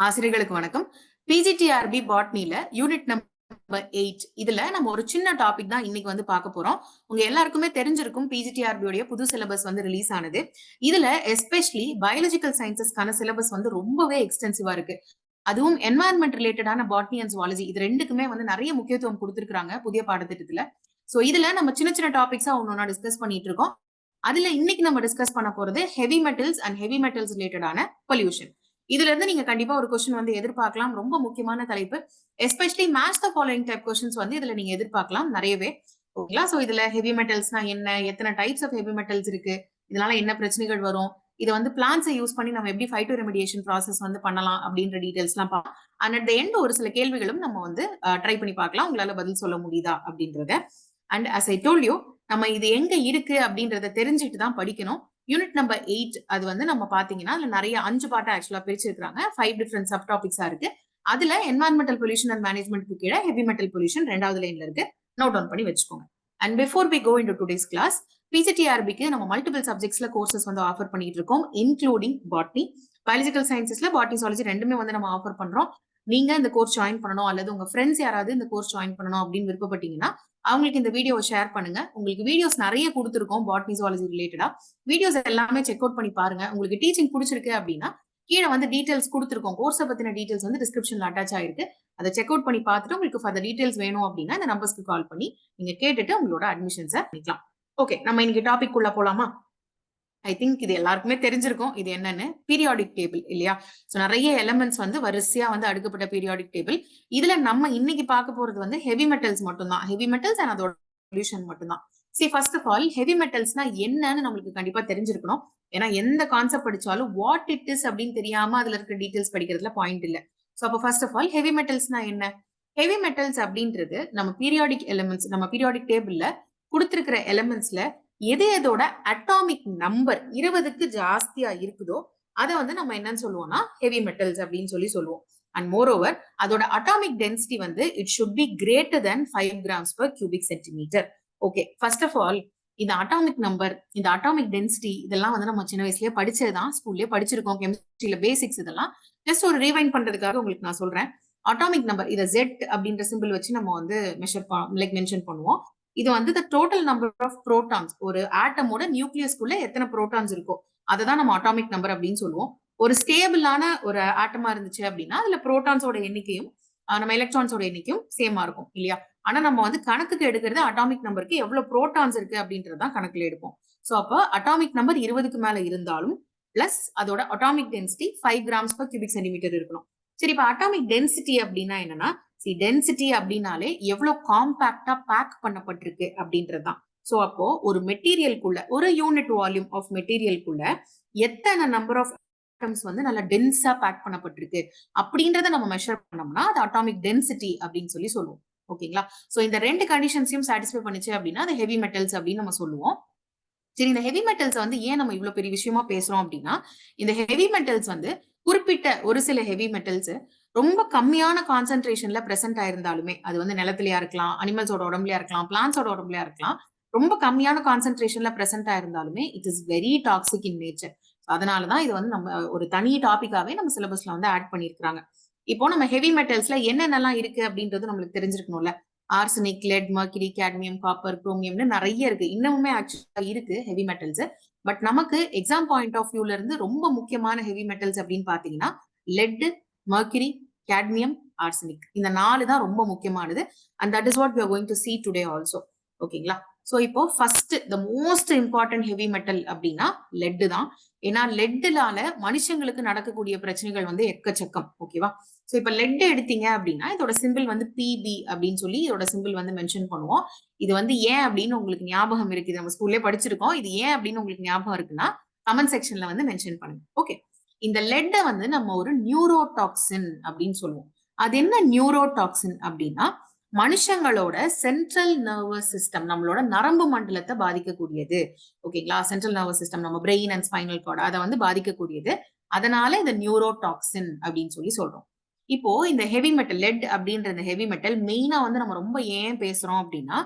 ஆசிரியர்களுக்கு வணக்கம். PGTRB பாட்னில unit number 8 இதுல நம்ம ஒரு சின்ன டாபிக் தான் இன்னைக்கு வந்து பார்க்க போறோம். உங்க எல்லாருக்குமே தெரிஞ்சிருக்கும் பிஜிடிஆர்பி உடைய புது சிலபஸ் வந்து ரிலீஸ் ஆனது. இதுல எஸ்பெஷலி பயாலஜிக்கல் சயின்சஸ்க்கான சிலபஸ் வந்து ரொம்பவே எக்ஸ்டென்சிவா இருக்கு. அதுவும் என்வாயன்மெண்ட் ரிலேட்டடான பாட்னி அண்ட் ஜுவாலஜி இது ரெண்டுக்குமே வந்து நிறைய முக்கியத்துவம் கொடுத்திருக்காங்க புதிய பாடத்திட்டத்துல. சோ இதுல நம்ம சின்ன சின்ன டாபிக்ஸா ஒன்னொன்னா டிஸ்கஸ் பண்ணிட்டு இருக்கோம். அதுல இன்னைக்கு நம்ம டிஸ்கஸ் பண்ண போறது heavy metals and heavy metals ரிலேட்டடான பொல்யூஷன். இதுல இருந்து நீங்க கண்டிப்பா ஒரு கொஸ்டின் வந்து எதிர்பார்க்கலாம். ரொம்ப முக்கியமான தலைப்பு. Especially match the following type questions வந்து இதுல நீங்க எதிர்பார்க்கலாம் நிறையவே. ஓகேங்களா? சோ இதுல ஹெவி மெட்டல்ஸ்னா என்ன, எத்தனை டைப்ஸ் ஆஃப் ஹெவி மெட்டல்ஸ் இருக்கு, இதனால என்ன பிரச்சனைகள் வரும், இதை வந்து பிளான்ஸை யூஸ் பண்ணி நம்ம எப்படி ஃபைட்டோ ரெமிடியேஷன் ப்ராசஸ் வந்து பண்ணலாம் அப்படின்ற டீடைல்ஸ் எல்லாம் பார்க்கலாம். அண்ட் அட் த எண்ட் ஒரு சில கேள்விகளும் நம்ம வந்து ட்ரை பண்ணி பார்க்கலாம், உங்களால பதில் சொல்ல முடியுதா அப்படின்றத. And as I told you, நம்ம இது எங்க இருக்கு அப்படின்றத தெரிஞ்சுட்டு தான் படிக்கணும். யூனிட் நம்பர் 8 அது வந்து நம்ம பாத்தீங்கன்னா அதுல நிறைய 5 பார்ட்டா ஆக்சுவலா பிரிச்சிருக்காங்க. 5 டிஃபரெண்ட் சப் டாபிக்ஸா இருக்கு. அதுல என்வாயன்மெண்டல் பொல்யூஷன் அண்ட் மேனேஜ்மெண்ட் கீழே ஹெவி மெட்டல் பொல்யூஷன் 2வது லைன்ல இருக்கு. நோட் டவுன் பண்ணி வச்சுக்கோங்க. And before we go into today's class, பிஜிடிஆர்பிக்கு நம்ம மல்டிபிள் சப்ஜெக்ட்ஸ்ல கோர்சஸ் வந்து ஆஃபர் பண்ணிட்டு இருக்கோம், இன்க்ளூடிங் பாட்னி. பயாலஜிக்கல் சயின்சஸ்ல பாட்னி ஜுவாலஜி ரெண்டுமே வந்து நம்ம ஆஃபர் பண்றோம். நீங்க இந்த கோர்ஸ் ஜாயின் பண்ணணும் அல்லது உங்க ஃப்ரெண்ட்ஸ் யாராவது இந்த கோர்ஸ் ஜாயின் பண்ணணும் அப்படின்னு விருப்பப்பட்டீங்கன்னா அவங்களுக்கு இந்த வீடியோவை ஷேர் பண்ணுங்க. உங்களுக்கு வீடியோஸ் நிறைய கொடுத்துருக்கோம் பாட்னி ஜுவாலஜி ரிலேட்டடா. வீடியோஸ் எல்லாமே செக் அவுட் பண்ணி பாருங்க. உங்களுக்கு டீச்சிங் பிடிச்சிருக்கு அப்படின்னா கீழே வந்து டீடைல்ஸ் கொடுத்துருக்கோம். கோர்ஸை பத்தின டீடைல்ஸ் வந்து டிஸ்கிரிப்ஷன்ல அட்டாச் ஆயிருக்கு. அதை செக் அவுட் பண்ணி பார்த்துட்டு உங்களுக்கு ஃபர்தர் டீடைல்ஸ் வேணும் அப்படின்னா இந்த நம்பர்ஸ்க்கு கால் பண்ணி நீங்க கேட்டுட்டு உங்களோட அட்மிஷன்ஸை பண்ணிக்கலாம். ஓகே, நம்ம இன்னைக்கு டாபிக் உள்ள போலாமா? ஐ திங்க் இது எல்லாருக்குமே தெரிஞ்சிருக்கும் இது என்னன்னு. பீரியாடிக் டேபிள் இல்லையா? சோ நிறைய எலமெண்ட்ஸ் வந்து வரிசையா வந்து அடுக்கப்பட்ட பீரியாடிக் டேபிள். இதுல நம்ம இன்னைக்கு பார்க்க போறது வந்து ஹெவி மெட்டல்ஸ் மட்டும்தான். ஹெவி மெட்டல்ஸ் அண்ட் அதோட சொல்யூஷன் மட்டும்தான். சரி, ஃபர்ஸ்ட் ஆஃப் ஆல் ஹெவி மெட்டல்ஸ்னா என்னன்னு நம்மளுக்கு கண்டிப்பா தெரிஞ்சிருக்கணும். ஏன்னா எந்த கான்செப்ட் படிச்சாலும் வாட் இட் இஸ் அப்படின்னு தெரியாம அதுல இருக்க டீடைல்ஸ் படிக்கிறதுல பாயிண்ட் இல்ல. சோ அப்போ ஃபர்ஸ்ட் ஆஃப் ஆல் ஹெவி மெட்டல்ஸ்னா என்ன? ஹெவி மெட்டல்ஸ் அப்படின்றது நம்ம பீரியாடிக் எலிமெண்ட்ஸ், நம்ம பீரியாடிக் டேபிள்ல கொடுத்திருக்கிற எலிமெண்ட்ஸ்ல எது எதோட அட்டாமிக் நம்பர் 20க்கு ஜாஸ்தியா இருக்குதோ அதை வந்து நம்ம என்னன்னு சொல்லுவோம்னா ஹெவி மெட்டல்ஸ் அப்படின்னு சொல்லுவோம். அண்ட் மோர் ஓவர் அதோட அட்டாமிக் டென்சிட்டி வந்து it should be greater than 5 grams per cubic centimeter. Okay, first of all இந்த அட்டாமிக் நம்பர், இந்த அட்டாமிக் டென்சிட்டி இதெல்லாம் வந்து நம்ம சின்ன வயசுலயே படிச்சதுதான், ஸ்கூல்லயே படிச்சிருக்கோம், கெமிஸ்ட்ரியில பேசிக்ஸ். இதெல்லாம் ஜஸ்ட் ஒரு ரீவைண்ட் பண்றதுக்காக உங்களுக்கு நான் சொல்றேன். அட்டாமிக் நம்பர் இதை Z அப்படின்ற சிம்பிள் வச்சு நம்ம வந்து மென்ஷன் பண்ணுவோம். இது வந்து the total number of protons, ஒரு ஆட்டமோட நியூக்ளியஸ்குள்ள எத்தனை புரோட்டான்ஸ் இருக்கோ அததான் நம்ம அட்டாமிக் நம்பர் அப்படின்னு சொல்லுவோம். ஒரு ஸ்டேபிளான ஒரு ஆட்டமா இருந்துச்சு அப்படின்னா அதுல புரோட்டான்ஸோட எண்ணிக்கையும் நம்ம எலக்ட்ரான்ஸோட எண்ணிக்கையும் சேமா இருக்கும் இல்லையா? ஆனா நம்ம வந்து கணக்குக்கு எடுக்கிறது அட்டாமிக் நம்பருக்கு எவ்வளவு புரோட்டான்ஸ் இருக்கு அப்படின்றதான் கணக்குல எடுப்போம். சோ அப்ப அட்டாமிக் நம்பர் 20க்கு மேல இருந்தாலும் பிளஸ் அதோட atomic density 5 grams per cubic centimeter இருக்கணும். சரி, இப்ப அட்டாமிக் டென்சிட்டி அப்படின்னா என்னன்னா, டென்சிட்டி அப்படின்னாலே எவ்வளவு காம்பாக்டா பேக் பண்ணப்பட்டிருக்கு அப்படின்றதுதான். சோ அப்போ ஒரு மெட்டீரியலுக்குள்ள, ஒரு யூனிட் வால்யூம் ஆஃப் மெட்டீரியலுக்குள்ள எத்தனை நம்பர் ஆஃப் ஆட்டம்ஸ் வந்து நல்லா டென்ஸா பேக் பண்ணப்பட்டிருக்கு அப்படின்றத நம்ம மெஷர் பண்ணோம்னா அது அட்டாமிக் டென்சிட்டி அப்படின்னு சொல்லுவோம். ஓகேங்களா? சோ இந்த ரெண்டு கண்டிஷன்ஸையும் சாட்டிஸ்ஃபை பண்ணுச்சு அப்படின்னா அது ஹெவி மெட்டல்ஸ் அப்படின்னு நம்ம சொல்லுவோம். சரி, இந்த ஹெவி மெட்டல்ஸ் வந்து ஏன் நம்ம இவ்வளவு பெரிய விஷயமா பேசுறோம் அப்படின்னா, இந்த ஹெவி மெட்டல்ஸ் வந்து குறிப்பிட்ட ஒரு சில ஹெவி மெட்டல்ஸ் ரொம்ப கம்மியான கான்சென்ட்ரேஷன்ல பிரசன்ட் ஆயிருந்தாலுமே, அது வந்து நிலத்திலயா இருக்கலாம், அனிமல்ஸோட உடம்புலயா இருக்கலாம், பிளான்ஸோட உடம்புலயா இருக்கலாம், ரொம்ப கம்மியான கான்சென்ட்ரேஷன்ல பிரசன்ட் ஆயிருந்தாலுமே it is very toxic in nature. அதனாலதான் இது வந்து நம்ம ஒரு தனி டாபிக்காவே நம்ம சிலபஸ்ல வந்து ஆட் பண்ணிருக்காங்க. இப்போ நம்ம ஹெவி மெட்டல்ஸ்ல என்னென்னலாம் இருக்கு அப்படின்றது நம்மளுக்கு தெரிஞ்சிருக்கணும்ல. Arsenic, lead, mercury, cadmium, copper, குரோமியம்னு நிறைய இருக்கு. இன்னமுமே ஆக்சுவலா இருக்கு ஹெவி மெட்டல்ஸ். பட் நமக்கு எக்ஸாம் பாயிண்ட் ஆஃப் வியூல இருந்து ரொம்ப முக்கியமான ஹெவி மெட்டல்ஸ் அப்படின்னு பாத்தீங்கன்னா லெட், மர்க்கரி, கேட்மியம், ஆர்சனிக். இந்த 4 தான் ரொம்ப முக்கியமானது. And that is what we are going to see today also. ஓகேங்களா? சோ இப்போ first the most important heavy metal அப்படின்னா லெட் தான். ஏன்னா லெட்னால மனுஷங்களுக்கு நடக்கக்கூடிய பிரச்சனைகள் வந்து எக்கச்சக்கம். ஓகேவா? சோ இப்ப லெட் எடுத்தீங்க அப்படின்னா இதோட சிம்பிள் வந்து PB அப்படின்னு சொல்லி இதோட சிம்பிள் வந்து மென்ஷன் பண்ணுவோம். இது வந்து ஏன் அப்படின்னு உங்களுக்கு ஞாபகம் இருக்கு, இது நம்ம ஸ்கூல்லே படிச்சிருக்கோம். இது ஏன் அப்படின்னு உங்களுக்கு ஞாபகம் இருக்குன்னா கமெண்ட் செக்ஷன்ல வந்து மென்ஷன் பண்ணுங்க. ஓகே, இந்த லெட்டை வந்து நம்ம ஒரு நியூரோடாக்சின் அப்படின்னு சொல்லுவோம். அது என்ன நியூரோடாக்சின் அப்படின்னா மனுஷங்களோட சென்ட்ரல் நர்வஸ் சிஸ்டம், நம்மளோட நரம்பு மண்டலத்தை பாதிக்கக்கூடியது. ஓகேங்களா? சென்ட்ரல் நர்வஸ் சிஸ்டம், நம்ம பிரெயின் அண்ட் ஸ்பைனல் கார்டு, அதை வந்து பாதிக்கக்கூடியது. அதனால இந்த நியூரோடாக்சின் அப்படின்னு சொல்றோம். இப்போ இந்த ஹெவி மெட்டல் லெட் அப்படின்ற இந்த ஹெவி மெட்டல் மெயினா வந்து நம்ம ரொம்ப ஏன் பேசுறோம் அப்படின்னா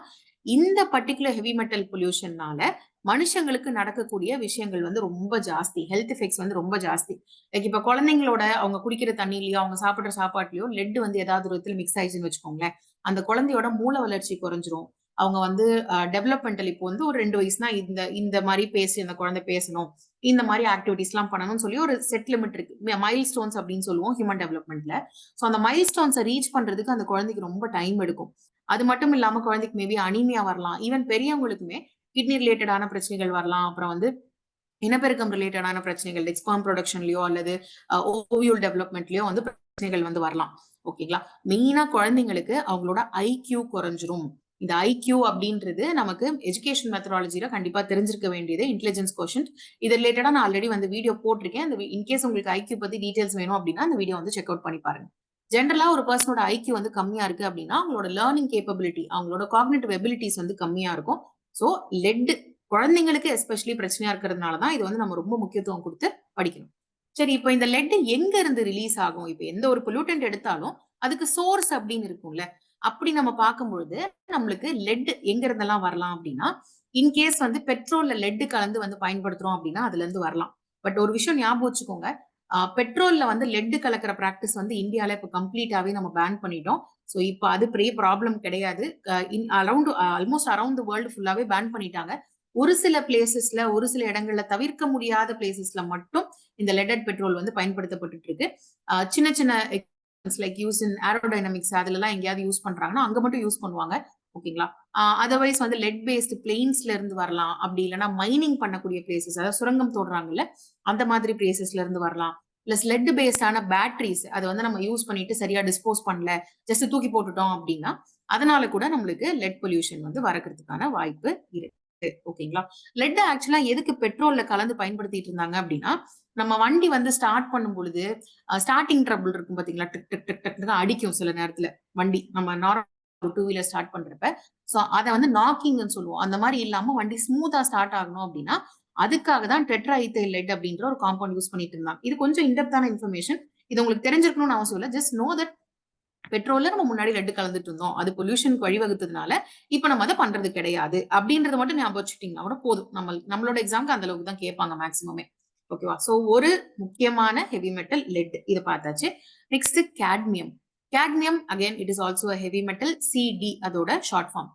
இந்த பர்டிகுலர் ஹெவி மெட்டல் பொல்யூஷன்னால மனுஷங்களுக்கு நடக்கக்கூடிய விஷயங்கள் வந்து ரொம்ப ஜாஸ்தி. ஹெல்த் எஃபெக்ட்ஸ் வந்து ரொம்ப ஜாஸ்தி. லைக் இப்ப குழந்தைங்களோட அவங்க குடிக்கிற தண்ணிலயோ, அவங்க சாப்பிடுற சாப்பாட்டுலயோ லெட் வந்து ஏதாவது ஒரு விதத்துல மிக்ஸ் ஆயிடுச்சுன்னு வச்சுக்கோங்களேன். அந்த குழந்தையோட மூளை வளர்ச்சி குறைஞ்சிரும். அவங்க வந்து டெவலப்மெண்டல் இப்போ வந்து ஒரு 2 வயசுனா இந்த இந்த மாரி இந்த குழந்தை பேசணும். இந்த மாரி ஆக்டிவிட்டீஸ்லாம் பண்ணணும்னு சொல்லி ஒரு செட் லிமிட் இருக்கு. மைல் ஸ்டோன்ஸ் அப்படின்னு சொல்லுவோம் ஹியூமன் டெவலப்மெண்ட்ல. சோ அந்த மைல் ஸ்டோன்ஸ ரீச் பண்றதுக்கு அந்த குழந்தைக்கு ரொம்ப டைம் எடுக்கும். அது மட்டும் இல்லாம குழந்தைக்கு மேபி அனீமியா வரலாம். ஈவன் பெரியவங்களுக்குமே கிட்னி ரிலேட்டடான பிரச்சனைகள் வரலாம். அப்புறம் வந்து இனப்பெருக்கம் ரிலேட்டடான பிரச்சனைகள் லைக் ஸ்பெர்ம் ப்ரொடக்ஷன்லயோ அல்லது ஓவியூல் டெவலப்மெண்ட்லயோ வந்து பிரச்சனைகள் வந்து வரலாம். ஓகேங்களா? மெயினா குழந்தைங்களுக்கு அவங்களோட ஐக்யூ குறைஞ்சிரும். இந்த ஐக்யூ அப்படின்றது நமக்கு எஜுகேஷன் மெத்தடாலஜில கண்டிப்பா தெரிஞ்சிருக்க வேண்டியது இன்டெலிஜென்ஸ் கோஷன்ட். இது ரிலேட்டடா நான் ஆல்ரெடி வந்து வீடியோ போட்டிருக்கேன். அந்த இன்கேஸ் உங்களுக்கு ஐக்யூ பத்தி டீடைல்ஸ் வேணும் அப்படின்னா அந்த வீடியோ வந்து செக் அவுட் பண்ணி பாருங்க. ஜென்ரலா ஒரு பர்சனோட ஐக்யூ வந்து கம்மியா இருக்கு அப்படின்னா அவங்களோட லேர்னிங் கேப்பபிலிட்டி, அவங்களோட காக்னிட்டிவ் எபிலிட்டிஸ் வந்து கம்மியா இருக்கும். சோ லெட் குழந்தைங்களுக்கு எஸ்பெஷலி பிரச்சனையா இருக்கிறதுனாலதான் இது வந்து நம்ம ரொம்ப முக்கியத்துவம் கொடுத்து படிக்கணும். சரி, இப்போ இந்த லெட் எங்க இருந்து ரிலீஸ் ஆகும்? இப்ப எந்த ஒரு பொல்யூட்டன்ட் எடுத்தாலும் அதுக்கு சோர்ஸ் அப்படின்னு இருக்கும்ல. அப்படி நம்ம பார்க்கும்பொழுது நம்மளுக்கு லெட் எங்க இருந்தெல்லாம் வரலாம் அப்படின்னா, இன்கேஸ் வந்து பெட்ரோல்ல லெட் கலந்து வந்து பயன்படுத்துறோம் அப்படின்னா அதுல இருந்து வரலாம். பட் ஒரு விஷயம் ஞாபகம் வச்சுக்கோங்க. பெட்ரோல்ல வந்து லெட் கலக்கிற பிராக்டிஸ் வந்து இந்தியால இப்ப கம்ப்ளீட்டாவே நம்ம பேன் பண்ணிட்டோம். சோ இப்ப அது பெரிய ப்ராப்ளம் கிடையாது. Around almost around the world ஃபுல்லாவே பேன் பண்ணிட்டாங்க. ஒரு சில பிளேசஸ்ல, ஒரு சில இடங்கள்ல தவிர்க்க முடியாத பிளேசஸ்ல மட்டும் இந்த லெட்டட் பெட்ரோல் வந்து பயன்படுத்தப்பட்டுட்டு இருக்கு. சின்ன சின்ன லைக் யூஸ் இன் ஏரோடைனமிக்ஸ் அதுலலாம் எங்கேயாவது யூஸ் பண்றாங்கன்னா அங்க மட்டும் யூஸ் பண்ணுவாங்க. ஓகேங்களா? அதர்வைஸ் வந்து லெட் பேஸ்ட் பிளெயின்ஸ்ல இருந்து வரலாம். அப்படி இல்லைன்னா மைனிங் பண்ணக்கூடிய பிளேசஸ், அதாவது சுரங்கம் தோடுறாங்கல்ல, அந்த மாதிரி பிளேசஸ்ல இருந்து வரலாம். பிளஸ் லெட் பேஸ்டான பேட்டரிஸ் அதை வந்து நம்ம யூஸ் பண்ணிட்டு சரியா டிஸ்போஸ் பண்ணல, ஜஸ்ட் தூக்கி போட்டுட்டோம் அப்படின்னா அதனால கூட நம்மளுக்கு லெட் பொல்யூஷன் வந்து வரக்கிறதுக்கான வாய்ப்பு இருக்கு. ஓகேங்களா? லெட் ஆக்சுவலா எதுக்கு பெட்ரோல்ல கலந்து பயன்படுத்திட்டு இருந்தாங்க அப்படின்னா, நம்ம வண்டி வந்து ஸ்டார்ட் பண்ணும் பொழுது ஸ்டார்டிங் ட்ரபிள் இருக்கும் பாத்தீங்களா, டிக் டிக் டிக் டிக் அடிக்கும் சில நேரத்துல வண்டி. நம்ம நார்மல் டூ வீலர் ஸ்டார்ட் பண்றப்ப சோ அதை வந்து நாக்கிங்னு சொல்லுவோம். அந்த மாதிரி இல்லாம வண்டி ஸ்மூத்தா ஸ்டார்ட் ஆகணும் அப்படின்னா அதுக்காக தான் டெட்ராஈத்தைல் லெட் அப்படின்ற ஒரு காம்பவுண்ட் யூஸ் பண்ணிட்டு இருந்தாங்க. இது கொஞ்சம் இன்டெப்தான இன்ஃபர்மேஷன். இது உங்களுக்கு தெரிஞ்சிருக்கணும்னு அவசியம் இல்ல. ஜஸ்ட் நோ தட் பெட்ரோல்ல நம்ம முன்னாடி லெட் கலந்துட்டு இருந்தோம். அது பொல்யூஷனுக்கு வழிவகுத்ததுனால இப்ப நம்ம அதை பண்றது கிடையாது அப்படின்றத மட்டும் ஞாபகம் வச்சுட்டீங்கன்னா கூட போதும். நம்மளோட எக்ஸாம்க்கு அந்த அளவுக்கு தான் கேட்பாங்க மேக்ஸிமமே. ஓகேவா? சோ ஒரு முக்கியமான ஹெவி மெட்டல் லெட், இத பார்த்தாச்சு. Next cadmium. Cadmium again it is also heavy metal. CD அதோட ஷார்ட் ஃபார்ம்.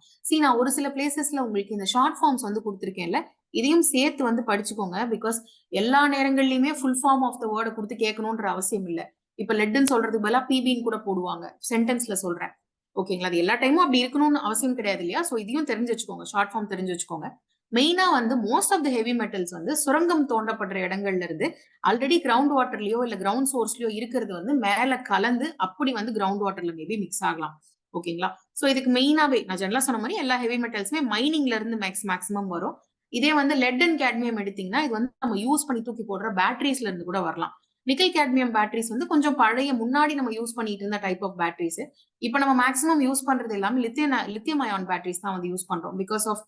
நான் ஒரு சில பிளேசஸ்ல உங்களுக்கு இந்த ஷார்ட் ஃபார்ம்ஸ் வந்து கொடுத்திருக்கேன்ல, இதையும் சேர்த்து வந்து படிச்சுக்கோங்க. பிகாஸ் எல்லா நேரங்கள்லயுமே ஃபுல் ஃபார்ம் ஆஃப் த வேர்டை கொடுத்து கேட்கணும்ன்ற அவசியம் இல்ல. இப்ப லெட்ன்னு சொல்றதுக்கு பதிலா பிபின்னு கூட போடுவாங்க சென்டென்ஸ்ல சொல்றேன். ஓகேங்களா? அது எல்லா டைமும் அப்படி இருக்கணும்னு அவசியம் கிடையாது இல்லையா? சோ இதையும் தெரிஞ்சு வச்சுக்கோங்க. ஷார்ட் ஃபார்ம் தெரிஞ்சு வச்சுக்கோங்க. மெயினா வந்து most of the heavy metals வந்து சுரங்கம் தோண்டப்படுற இடங்கள்ல இருந்து ஆல்ரெடி கிரவுண்ட் வாட்டர்லயோ இல்ல கிரவுண்ட் சோர்ஸ்லயோ இருக்கிறது வந்து மேல கலந்து அப்படி வந்து கிரவுண்ட் வாட்டர்ல மேபி மிக்ஸ் ஆகலாம். ஓகேங்களா? சோ இதுக்கு மெயினாவே நான் ஜெனரலா சொன்ன மாதிரி எல்லா ஹெவி மெட்டல்ஸுமே மைனிங்ல இருந்து மேக்ஸிமம் வரும். இதே வந்து லெட் அண்ட் கேட்மியம் எடுத்தீங்கன்னா இது வந்து நம்ம யூஸ் பண்ணி தூக்கி போடுற பேட்டரிஸ்ல இருந்து கூட வரலாம். நிக்கல் கேட்மியம் பேட்டரிஸ் வந்து கொஞ்சம் பழைய, முன்னாடி நம்ம யூஸ் பண்ணிட்டு இருந்த டைப் ஆஃப் பேட்டரிஸ். இப்ப நம்ம மேக்ஸிமம் யூஸ் பண்றது எல்லாமே லித்தியம் அயான் பேட்டரிஸ் தான் வந்து யூஸ் பண்றோம். பிகாஸ் ஆஃப்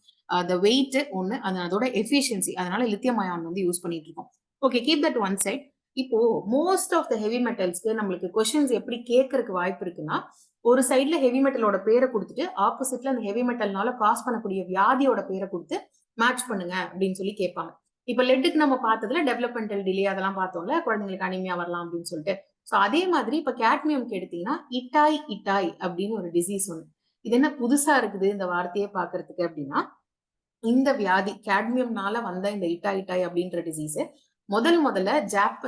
த வெயிட் ஒன்னு, அதோட எஃபிஷியன்சி. அதனால லித்தியம் அயான் வந்து யூஸ் பண்ணிட்டு இருக்கோம். Okay, keep that one side. இப்போ மோஸ்ட் ஆஃப் த ஹெவி மெட்டல்ஸ்க்கு நம்மளுக்கு கொஸ்டின்ஸ் எப்படி கேட்கறதுக்கு வாய்ப்பு இருக்குன்னா, ஒரு சைட்ல ஹெவி மெட்டலோட பேரை கொடுத்துட்டு ஆப்போசிட்ல அந்த ஹெவி மெட்டல்னால காஸ் பண்ணக்கூடிய வியாதியோட பேரை கொடுத்து மேட்ச் பண்ணுங்க அப்படின்னு சொல்லி கேட்பாங்க. இப்ப லெட்டுக்கு நம்ம பார்த்ததுல டெவலப்மெண்டல் டிலே அதெல்லாம் பார்த்தோம்ல, குழந்தைங்களுக்கு அனிமியா வரலாம் அப்படின்னு சொல்லிட்டு. சோ அதே மாதிரி இப்ப கேட்மியம்க்கு எடுத்தீங்கன்னா இட்டாய் இட்டாய் அப்படின்னு ஒரு டிசீஸ் ஒண்ணு. இது என்ன புதுசா இருக்குது இந்த வார்த்தையே பாக்குறதுக்கு அப்படின்னா, இந்த வியாதி கேட்மியம்னால வந்த இந்த இட்டாய் இட்டாய் அப்படின்ற டிசீஸ் முதல்ல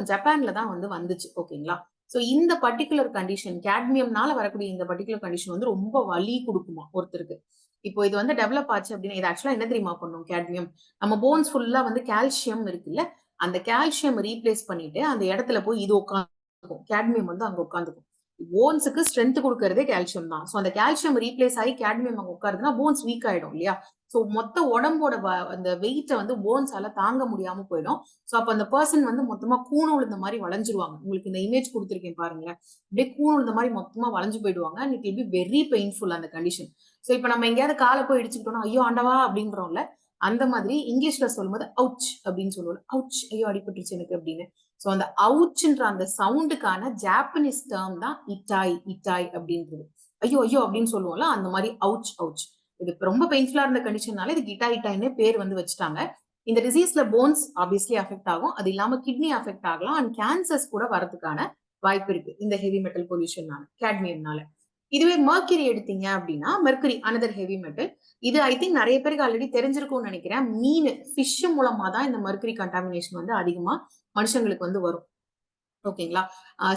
ஜப்பான்ல தான் வந்து வந்துச்சு. ஓகேங்களா? சோ இந்த பர்டிகுலர் கண்டிஷன், கேட்மியம்னால வரக்கூடிய இந்த பர்டிகுலர் கண்டிஷன் வந்து ரொம்ப வலி கொடுக்குமா ஒருத்தருக்கு. இப்போ இது வந்து டெவலப் ஆச்சு அப்படின்னா, இது ஆக்சுவலா என்ன தெரியுமா பண்ணும் கேட்மியம்? நம்ம போன்ஸ் ஃபுல்லா வந்து கால்சியம் இருக்குல்ல, அந்த கால்சியம் ரீப்ளேஸ் பண்ணிட்டு அந்த இடத்துல போய் இது உட்காந்துக்கும். கேட்மியம் வந்து அங்க உட்காந்துக்கும். போன்ஸுக்கு ஸ்ட்ரென்த் கொடுக்கறதே கால்சியம் தான். சோ அந்த கால்சியம் ரீப்ளேஸ் ஆகி கேட்மியம் அங்க உட்காருதுன்னா போன்ஸ் வீக் ஆயிடும் இல்லையா? சோ மொத்த உடம்போட அந்த வெயிட்ட வந்து போன்ஸால தாங்க முடியாம போயிடும். சோ அப்ப அந்த பர்சன் வந்து மொத்தமா கூணு விழுந்த மாதிரி வளைஞ்சிருவாங்க. உங்களுக்கு இந்த இமேஜ் கொடுத்திருக்கேன் பாருங்களேன். அப்படியே கூணு விழுந்த மாதிரி மொத்தமா வளைஞ்சு போயிடுவாங்க. And it will be very painful அந்த கண்டிஷன். சோ இப்ப நம்ம எங்கேயாவது காலை போய் இடிச்சுக்கிட்டோம்னா ஐயோ ஆண்டவா அப்படின்றோம்ல, அந்த மாதிரி இங்கிலீஷ்ல சொல்லும்போது அவுச் அப்படின்னு சொல்லுவோம். அவுச், ஐயோ அடிபட்டுருச்சு எனக்கு அப்படின்னு. சோ அந்த அவுச்ன்ற அந்த சவுண்டுக்கான ஜாப்பனீஸ் டேர்ம் தான் இட்டாய் இட்டாய் அப்படின்றது. ஐயோ ஐயோ அப்படின்னு சொல்லுவோம்ல, அந்த மாதிரி அவுச் அவுச். இது ரொம்ப பெயின்ஃபுல்லா இருந்த கண்டிஷன்னால இது கிட்டாயிட்டாயின்னு பேர் வந்து வச்சுட்டாங்க. இந்த டிசீஸ்ல போன்ஸ் ஆப்வியஸ்லி அஃபெக்ட் ஆகும். அது இல்லாம கிட்னி அஃபெக்ட் ஆகலாம் அண்ட் கேன்சர்ஸ் கூட வரதுக்கான வாய்ப்பு இருக்கு இந்த ஹெவி மெட்டல் பொல்யூஷன்னால, கேட்மியம்னால. இதுவே மெர்க்குரி எடுத்தீங்க அப்படின்னா, மெர்க்குரி அனதர் ஹெவி மெட்டல். இது ஐ திங்க் நிறைய பேருக்கு ஆல்ரெடி தெரிஞ்சிருக்கும்னு நினைக்கிறேன். மீன் ஃபிஷ் மூலமா தான் இந்த மெர்க்குரி கண்டாமினேஷன் வந்து அதிகமா மனுஷங்களுக்கு வந்து வரும். ஓகேங்களா?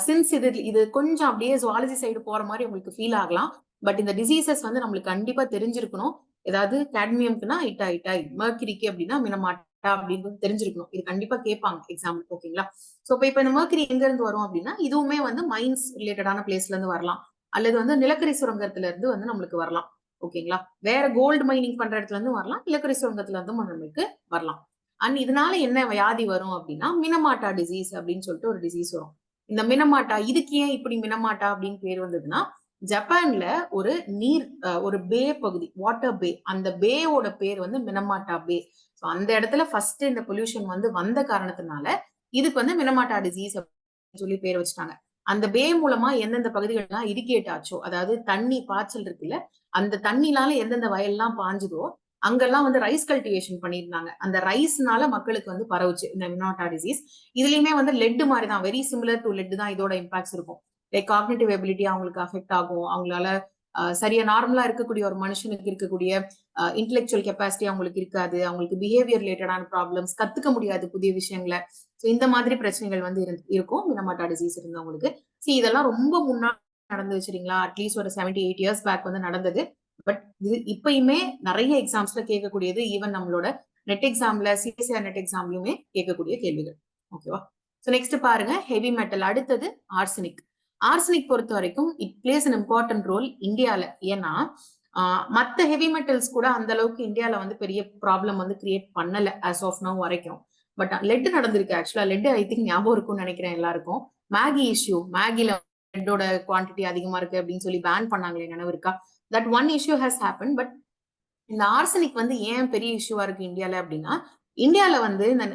சின்ஸ் இது இது கொஞ்சம் அப்படியே ஜுவாலஜி சைடு போற மாதிரி உங்களுக்கு ஃபீல் ஆகலாம். பட் இந்த டிசீசஸ் வந்து நம்மளுக்கு கண்டிப்பா தெரிஞ்சிருக்கணும். ஏதாவது கேட்மியம்க்குன்னா இட்டாய், மெர்க்குரிக்கு அப்படின்னா மினமாட்டா அப்படின்றது தெரிஞ்சிருக்கணும். இது கண்டிப்பா கேட்பாங்க எக்ஸாம்பிள். ஓகேங்களா? சோ இப்ப இந்த மெர்க்குரி எங்க இருந்து வரும் அப்படின்னா, இதுவுமே வந்து மைன்ஸ் ரிலேட்டடான பிளேஸ்ல இருந்து வரலாம். அல்லது வந்து நிலக்கரி சுரங்கத்துல இருந்து வந்து நம்மளுக்கு வரலாம். ஓகேங்களா? வேற கோல்டு மைனிங் பண்ற இடத்துல இருந்து வரலாம். நிலக்கரி சுரங்கத்துல இருந்தும் நம்மளுக்கு வரலாம். அண்ட் இதனால என்ன வியாதி வரும் அப்படின்னா, மினமாட்டா டிசீஸ் அப்படின்னு சொல்லிட்டு ஒரு டிசீஸ் வரும். இந்த மினமாட்டா இதுக்கு ஏன் இப்படி மினமாட்டா அப்படின்னு பேர் வந்ததுன்னா, ஜப்பான்ல ஒரு நீர் ஒரு பே பகுதி, வாட்டர் பே, அந்த பேயோட பேர் வந்து மினமாட்டா பே. ஸோ அந்த இடத்துல ஃபர்ஸ்ட் இந்த பொல்யூஷன் வந்து வந்த காரணத்தினால இதுக்கு வந்து மினமாட்டா டிசீஸ் அப்படின்னு சொல்லி பேர் வச்சுட்டாங்க. அந்த பே மூலமா எந்தெந்த பகுதிகள்லாம் இரிகேட் ஆச்சோ, அதாவது தண்ணி பாய்ச்சல் இருக்குல்ல, அந்த தண்ணினால எந்தெந்த வயல்லாம் பாஞ்சுதோ அங்கெல்லாம் வந்து ரைஸ் கல்டிவேஷன் பண்ணியிருந்தாங்க. அந்த ரைஸ்னால மக்களுக்கு வந்து பரவுச்சு இந்த மினோட்டா டிசீஸ். இதுலயுமே வந்து லெட் மாதிரி தான், வெரி சிமிலர் டு லெட் தான் இதோட இம்பாக்ட்ஸ் இருக்கும். லைக் காக்னிட்டிவ் எபிலிட்டி அவங்களுக்கு அஃபெக்ட் ஆகும். அவங்களால சரியா நார்மலா இருக்கக்கூடிய ஒரு மனுஷனுக்கு இருக்கக்கூடிய இன்டெலெக்சுவல் கெப்பாசிட்டி அவங்களுக்கு இருக்காது. அவங்களுக்கு பிஹேவியர் ரிலேட்டடான ப்ராப்ளம்ஸ், கத்துக்க முடியாது புதிய விஷயங்களை. ஸோ இந்த மாதிரி பிரச்சனைகள் வந்து இருக்கும் மினோமாட்டா டிசீஸ் இருந்தவங்களுக்கு. இதெல்லாம் ரொம்ப முன்னாடி நடந்து சரிங்களா? அட்லீஸ்ட் ஒரு 78 இயர்ஸ் பேக் வந்து நடந்தது. பட் இது இப்பயுமே நிறைய எக்ஸாம்ஸ்ல கேட்கக்கூடியது. ஈவன் நம்மளோட நெட் எக்ஸாம்ல, சிஎஸ்ஆர் நெட் எக்ஸாம்லயுமே கேட்கக்கூடிய கேள்விகள். ஓகேவா? சோ நெக்ஸ்ட் பாருங்க, ஹெவி மெட்டல். அடுத்தது ஆர்சனிக். ஆர்சனிக் பொறுத்த வரைக்கும் it plays an important role இந்தியால. ஏன்னா மத்த ஹெவி மெட்டல்ஸ் கூட அந்த அளவுக்கு இந்தியால வந்து பெரிய ப்ராப்ளம் வந்து கிரியேட் பண்ணல ஆஸ் ஆஃப் நவ் வரைக்கும். பட் லெட் நடந்திருக்கு. ஆக்சுவலா லெட் ஐ திங்க் ஞாபகம் இருக்கும்னு நினைக்கிறேன் எல்லாருக்கும். மேகி இஷ்யூ, மேகில லெட்டோட குவான்டிட்டி அதிகமா இருக்கு அப்படின்னு சொல்லி பேன் பண்ணாங்களே, நினைவு இருக்கா? That one issue has happen. But இந்த ஆர்சனிக் வந்து ஏன் பெரிய இஷ்யூவா இருக்கு இந்தியால அப்படின்னா, இந்தியால வந்து இந்த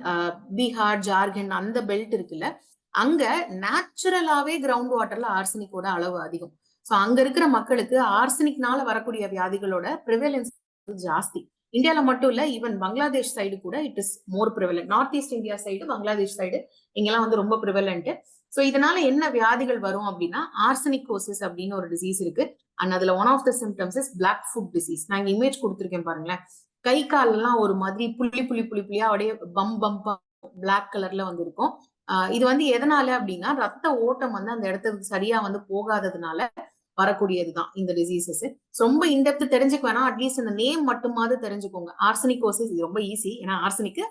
பீகார், ஜார்க்கண்ட் அந்த பெல்ட் இருக்குல்ல, அங்க நேச்சுரலாவே கிரவுண்ட் வாட்டர்ல ஆர்சனிக்கோட அளவு அதிகம். சோ அங்க இருக்கிற மக்களுக்கு ஆர்சனிக்னால வரக்கூடிய வியாதிகளோட ப்ரிவேலன்ஸ் ஜாஸ்தி. இந்தியால மட்டும் இல்ல, ஈவன் பங்களாதேஷ் சைடு கூட it is more prevalent. North east India side, Bangladesh side இங்கெல்லாம் வந்து ரொம்ப ப்ரிவலண்ட். சோ இதனால என்ன வியாதிகள் வரும் அப்படின்னா, ஆர்சனிகோசிஸ் அப்படின்னு ஒரு டிசீஸ் இருக்கு. அண்ட் அதுல one of the symptoms is black foot disease. நான் இங்க இமேஜ் கொடுத்துருக்கேன் பாருங்களேன். கை கால் எல்லாம் ஒரு மாதிரி புள்ளி புள்ளி புள்ளி புள்ளியா அப்படியே பம்பா பிளாக் கலர்ல வந்து இருக்கும். இது வந்து எதனால அப்படின்னா, ரத்த ஓட்டம் வந்து அந்த இடத்துக்கு சரியா வந்து போகாததுனால வரக்கூடியதுதான் இந்த டிசீசஸ். ரொம்ப இன்டெப்த் தெரிஞ்சுக்க வேணாம், அட்லீஸ்ட் இந்த நேம் மட்டுமாவது தெரிஞ்சுக்கோங்க. ஆர்சனிகோசிஸ் இது ரொம்ப ஈஸி. ஏன்னா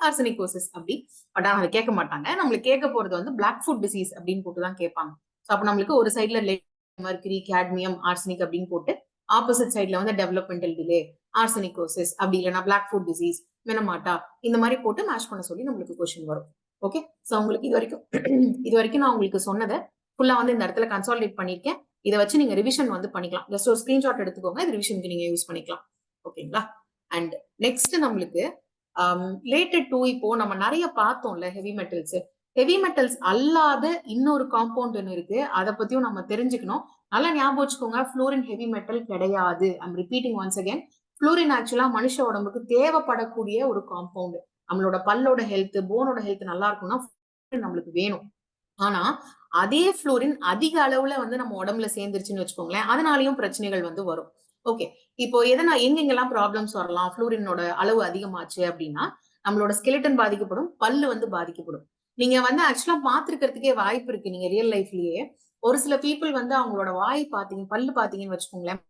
ஆர்சனிகோசிஸ் அப்படி. பட் அதை கேட்க மாட்டாங்க. நம்மளுக்கு கேட்க போறது வந்து பிளாக் ஃபுட் டிசீஸ் அப்படின்னு போட்டுதான் கேட்பாங்க. ஸோ அப்ப நம்மளுக்கு ஒரு சைட்ல மெர்க்குரி, கேட்மியம், ஆர்சனிக் அப்படின்னு போட்டு, ஆப்போசிட் சைட்ல வந்து டெவலப்மெண்டல் டிலே, ஆர்சனிகோசிஸ், அப்படி இல்லைன்னா பிளாக் ஃபுட் டிசீஸ், மினமாட்டா, இந்த மாதிரி போட்டு மேட்ச் பண்ண சொல்லி நம்மளுக்கு கொஸ்டின் வரும். ஓகே. சோ உங்களுக்கு இது வரைக்கும் நான் உங்களுக்கு சொன்னதை ஃபுல்லா வந்து இந்த இடத்துல கன்சாலிடேட் பண்ணிருக்கேன். இதை வச்சு நீங்க ரிவிஷன் வந்து பண்ணிக்கலாம். ஜஸ்ட் ஒரு ஸ்கிரீன்ஷாட் எடுத்துக்கோங்க, இது ரிவிஷனுக்கு நீங்க யூஸ் பண்ணிக்கலாம். ஓகேங்களா? அண்ட் நெக்ஸ்ட் நம்மளுக்கு ரிலேட்டட் டு, இப்போ நம்ம நிறைய பார்த்தோம்ல ஹெவி மெட்டல்ஸ். ஹெவி மெட்டல்ஸ் அல்லாத இன்னொரு காம்பவுண்ட் ஒன்று இருக்கு. அதை பத்தியும் நம்ம தெரிஞ்சுக்கணும். நல்லா ஞாபகம் வச்சுக்கோங்க, ஃப்ளூரின் ஹெவி மெட்டல் கிடையாது. I'm repeating once again. Fluorine ஆக்சுவலா மனுஷ உடம்புக்கு தேவைப்படக்கூடிய ஒரு காம்பவுண்ட். நம்மளோட பல்லோட ஹெல்த், போனோட ஹெல்த் நல்லா இருக்கும்னா நம்மளுக்கு வேணும். ஆனா அதே ஃப்ளூரின் அதிக அளவுல வந்து நம்ம உடம்புல சேர்ந்துருச்சுன்னு வச்சுக்கோங்களேன், அதனாலயும் பிரச்சனைகள் வந்து வரும். ஓகே. இப்போ எங்கெங்கெல்லாம் ப்ராப்ளம்ஸ் வரலாம், ஃப்ளூரினோட அளவு அதிகமாச்சு அப்படின்னா, நம்மளோட ஸ்கெலிட்டன் பாதிக்கப்படும், பல்லு வந்து பாதிக்கப்படும். நீங்க வந்து ஆக்சுவலா பாத்துருக்கிறதுக்கே வாய்ப்பு இருக்கு. நீங்க ரியல் லைஃப்லயே ஒரு சில பீப்புள் வந்து அவங்களோட வாய் பாத்தீங்க, பல்லு பாத்தீங்கன்னு வச்சுக்கோங்களேன்,